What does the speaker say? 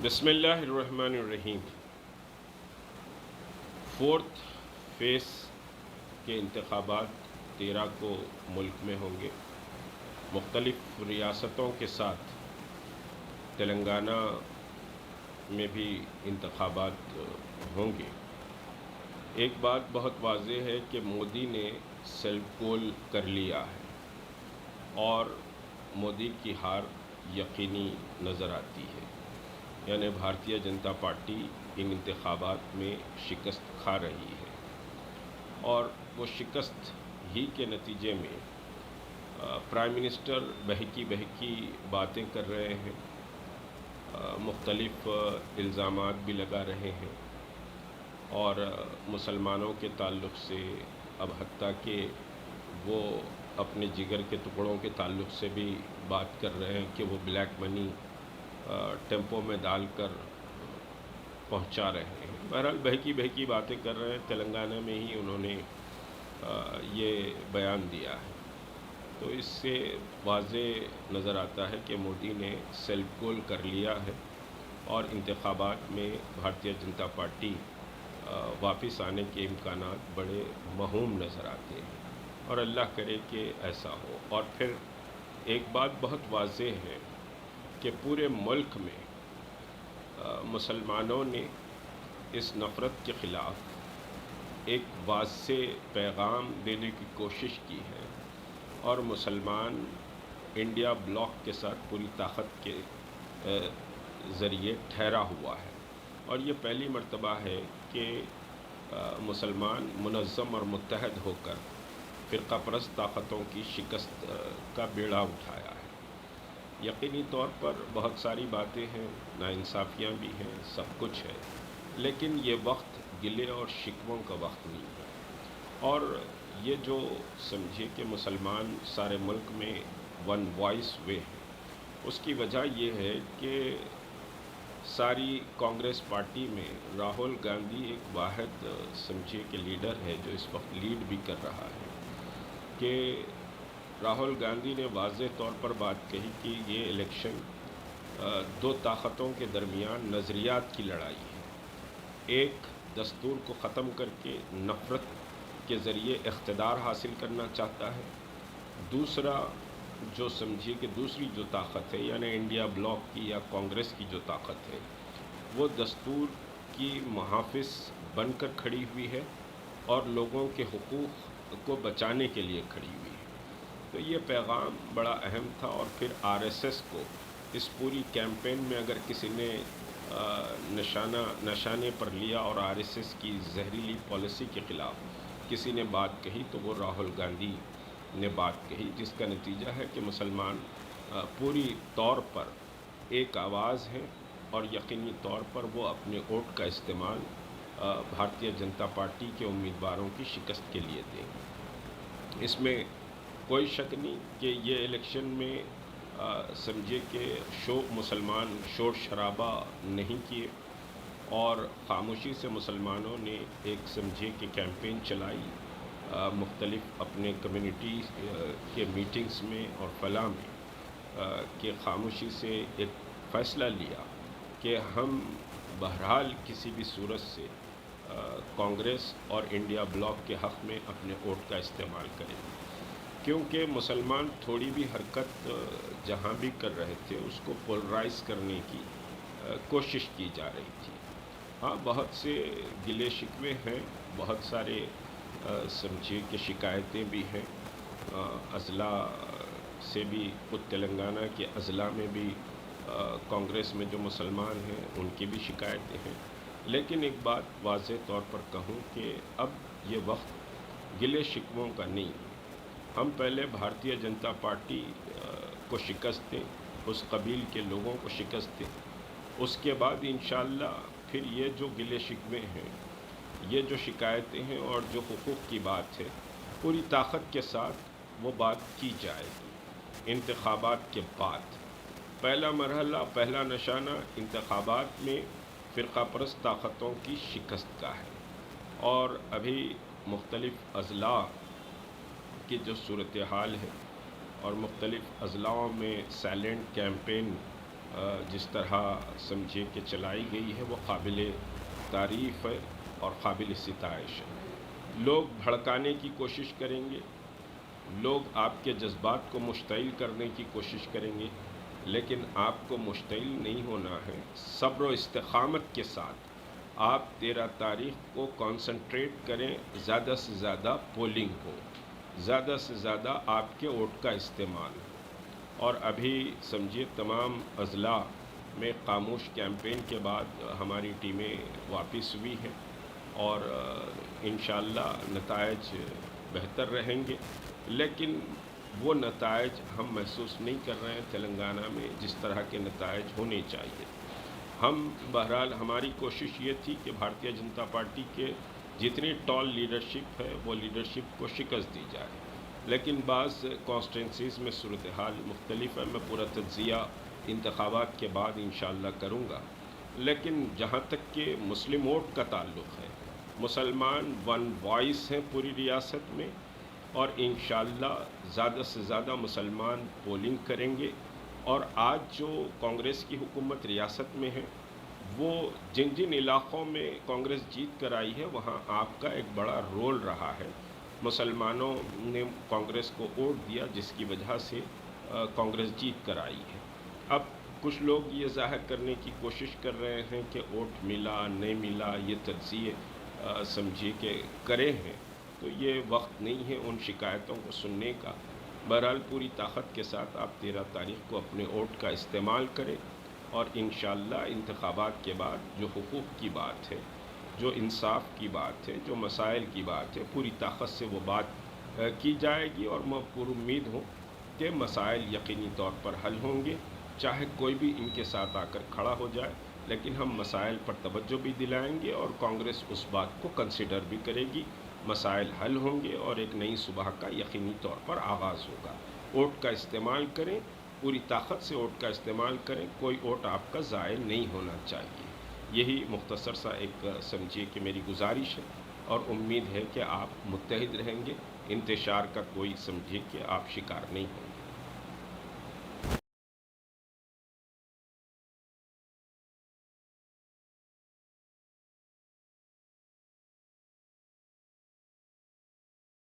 بسم اللہ الرحمن الرحیم۔ فورتھ فیس کے انتخابات 13 کو ملک میں ہوں گے۔ مختلف ریاستوں کے ساتھ تلنگانہ میں بھی انتخابات ہوں گے۔ ایک بات بہت واضح ہے کہ مودی نے سیلف گول کر لیا ہے اور مودی کی ہار یقینی نظر آتی ہے، یعنی بھارتیہ جنتا پارٹی ان انتخابات میں شکست کھا رہی ہے، اور وہ شکست ہی کے نتیجے میں پرائم منسٹر بہکی باتیں کر رہے ہیں، مختلف الزامات بھی لگا رہے ہیں، اور مسلمانوں کے تعلق سے اب حتیٰ کہ وہ اپنے جگر کے ٹکڑوں کے تعلق سے بھی بات کر رہے ہیں کہ وہ بلیک منی ٹیمپو میں ڈال کر پہنچا رہے ہیں۔ بہرحال بہکی باتیں کر رہے ہیں۔ تلنگانہ میں ہی انہوں نے یہ بیان دیا ہے، تو اس سے واضح نظر آتا ہے کہ مودی نے سیلف گول کر لیا ہے اور انتخابات میں بھارتیہ جنتا پارٹی واپس آنے کے امکانات بڑے محوم نظر آتے ہیں، اور اللہ کرے کہ ایسا ہو۔ اور پھر ایک بات بہت واضح ہے کہ پورے ملک میں مسلمانوں نے اس نفرت کے خلاف ایک واضح پیغام دینے کی کوشش کی ہے، اور مسلمان انڈیا بلاک کے ساتھ پوری طاقت کے ذریعے ٹھہرا ہوا ہے، اور یہ پہلی مرتبہ ہے کہ مسلمان منظم اور متحد ہو کر فرقہ پرست طاقتوں کی شکست کا بیڑا اٹھایا ہے۔ یقینی طور پر بہت ساری باتیں ہیں، ناانصافیاں بھی ہیں، سب کچھ ہے، لیکن یہ وقت گلے اور شکووں کا وقت نہیں ہے۔ اور یہ جو سمجھے کہ مسلمان سارے ملک میں ون وائس ہوئے ہیں، اس کی وجہ یہ ہے کہ ساری کانگریس پارٹی میں راہل گاندھی ایک واحد سمجھے کہ لیڈر ہے جو اس وقت لیڈ بھی کر رہا ہے، کہ راہل گاندھی نے واضح طور پر بات کہی کہ یہ الیکشن دو طاقتوں کے درمیان نظریات کی لڑائی ہے۔ ایک دستور کو ختم کر کے نفرت کے ذریعے اقتدار حاصل کرنا چاہتا ہے، دوسرا جو سمجھیے کہ دوسری جو طاقت ہے، یعنی انڈیا بلاک کی یا کانگریس کی جو طاقت ہے، وہ دستور کی محافظ بن کر کھڑی ہوئی ہے اور لوگوں کے حقوق کو بچانے کے لیے کھڑی ہوئی ہے۔ تو یہ پیغام بڑا اہم تھا، اور پھر آر ایس ایس کو اس پوری کیمپین میں اگر کسی نے نشانے پر لیا اور آر ایس ایس کی زہریلی پالیسی کے خلاف کسی نے بات کہی تو وہ راہل گاندھی نے بات کہی، جس کا نتیجہ ہے کہ مسلمان پوری طور پر ایک آواز ہیں، اور یقینی طور پر وہ اپنے ووٹ کا استعمال بھارتیہ جنتا پارٹی کے امیدواروں کی شکست کے لیے دیں گے۔ اس میں کوئی شک نہیں کہ یہ الیکشن میں سمجھے کہ مسلمان شور شرابہ نہیں کیے، اور خاموشی سے مسلمانوں نے ایک سمجھے کہ کیمپین چلائی، مختلف اپنے کمیونٹی کے میٹنگز میں اور فلاں میں، کہ خاموشی سے ایک فیصلہ لیا کہ ہم بہرحال کسی بھی صورت سے کانگریس اور انڈیا بلاک کے حق میں اپنے ووٹ کا استعمال کریں، کیونکہ مسلمان تھوڑی بھی حرکت جہاں بھی کر رہے تھے اس کو پولرائز کرنے کی کوشش کی جا رہی تھی۔ ہاں، بہت سے گلے شکوے ہیں، بہت سارے سمجھیے کہ شکایتیں بھی ہیں، اضلاع سے بھی، خود تلنگانہ کے اضلاع میں بھی کانگریس میں جو مسلمان ہیں ان کی بھی شکایتیں ہیں، لیکن ایک بات واضح طور پر کہوں کہ اب یہ وقت گلے شکووں کا نہیں ہے۔ ہم پہلے بھارتیہ جنتا پارٹی کو شکست دیں، اس قبیل کے لوگوں کو شکست دیں، اس کے بعد انشاءاللہ پھر یہ جو گلے شکوے ہیں، یہ جو شکایتیں ہیں اور جو حقوق کی بات ہے، پوری طاقت کے ساتھ وہ بات کی جائے گی انتخابات کے بعد۔ پہلا مرحلہ، پہلا نشانہ انتخابات میں فرقہ پرست طاقتوں کی شکست کا ہے، اور ابھی مختلف اضلاع کی جو صورتحال ہے اور مختلف اضلاعوں میں سائلنٹ کیمپین جس طرح سمجھے کہ چلائی گئی ہے وہ قابل تعریف ہے اور قابل ستائش ہے۔ لوگ بھڑکانے کی کوشش کریں گے، لوگ آپ کے جذبات کو مشتعل کرنے کی کوشش کریں گے، لیکن آپ کو مشتعل نہیں ہونا ہے۔ صبر و استقامت کے ساتھ آپ 13 تاریخ کو کانسنٹریٹ کریں، زیادہ سے زیادہ پولنگ ہو، زیادہ سے زیادہ آپ کے ووٹ کا استعمال ہو۔ اور ابھی سمجھیے تمام اضلاع میں خاموش کیمپین کے بعد ہماری ٹیمیں واپس ہوئی ہیں، اور انشاءاللہ نتائج بہتر رہیں گے، لیکن وہ نتائج ہم محسوس نہیں کر رہے ہیں تلنگانہ میں جس طرح کے نتائج ہونے چاہیے۔ ہم بہرحال ہماری کوشش یہ تھی کہ بھارتیہ جنتا پارٹی کے جتنی ٹال لیڈرشپ ہے وہ لیڈرشپ کو شکست دی جائے، لیکن بعض کانسٹیٹنسیز میں صورتحال مختلف ہے۔ میں پورا تجزیہ انتخابات کے بعد انشاءاللہ کروں گا، لیکن جہاں تک کہ مسلم ووٹ کا تعلق ہے، مسلمان ون وائس ہیں پوری ریاست میں، اور انشاءاللہ زیادہ سے زیادہ مسلمان پولنگ کریں گے۔ اور آج جو کانگریس کی حکومت ریاست میں ہے، وہ جن جن علاقوں میں کانگریس جیت کر آئی ہے وہاں آپ کا ایک بڑا رول رہا ہے۔ مسلمانوں نے کانگریس کو ووٹ دیا، جس کی وجہ سے کانگریس جیت کر آئی ہے۔ اب کچھ لوگ یہ ظاہر کرنے کی کوشش کر رہے ہیں کہ ووٹ ملا نہیں ملا، یہ تجزیے سمجھیے کہ کرے ہیں، تو یہ وقت نہیں ہے ان شکایتوں کو سننے کا۔ بہرحال پوری طاقت کے ساتھ آپ 13 تاریخ کو اپنے ووٹ کا استعمال کریں، اور انشاءاللہ انتخابات کے بعد جو حقوق کی بات ہے، جو انصاف کی بات ہے، جو مسائل کی بات ہے، پوری طاقت سے وہ بات کی جائے گی، اور میں پر امید ہوں کہ مسائل یقینی طور پر حل ہوں گے، چاہے کوئی بھی ان کے ساتھ آ کر کھڑا ہو جائے، لیکن ہم مسائل پر توجہ بھی دلائیں گے، اور کانگریس اس بات کو کنسیڈر بھی کرے گی۔ مسائل حل ہوں گے اور ایک نئی صبح کا یقینی طور پر آغاز ہوگا۔ ووٹ کا استعمال کریں، پوری طاقت سے ووٹ کا استعمال کریں، کوئی ووٹ آپ کا ضائع نہیں ہونا چاہیے۔ یہی مختصر سا ایک سمجھیے کہ میری گزارش ہے، اور امید ہے کہ آپ متحد رہیں گے، انتشار کا کوئی سمجھیے کہ آپ شکار نہیں ہوں گے۔